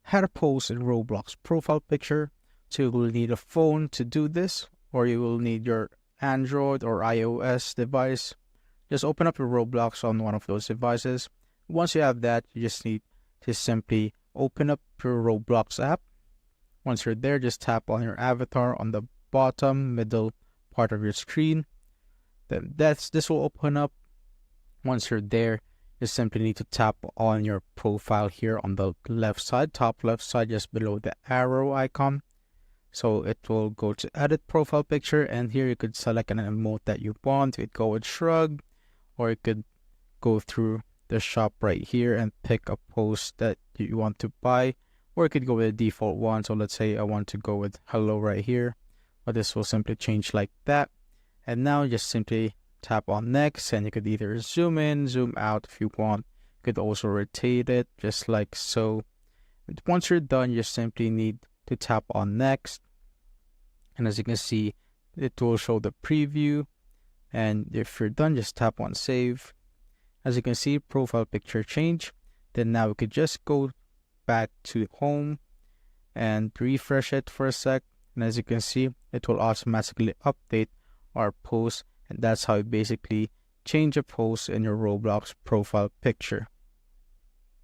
how to post a Roblox profile picture. So you will need a phone to do this, or you will need your Android or iOS device. Just open up your Roblox on one of those devices. Once you have that, you just need to simply open up your Roblox app. Once you're there, just tap on your avatar on the bottom middle part of your screen. Then this will open up. Once you're there, you simply need to tap on your profile here on the left side, top left side, just below the arrow icon. So it will go to edit profile picture, and here you could select an emote that you want. You could go with shrug, or you could go through the shop right here and pick a post that you want to buy, or you could go with a default one. So let's say I want to go with hello right here, but this will simply change like that. And now just simply tap on next, and you could either zoom in, zoom out if you want. You could also rotate it just like so. And once you're done, you simply need to tap on next, and as you can see, it will show the preview. And if you're done, just tap on save. As you can see, profile picture change. Then now we could just go back to home and refresh it for a sec, and as you can see, it will automatically update our post. And that's how you basically change a post in your Roblox profile picture.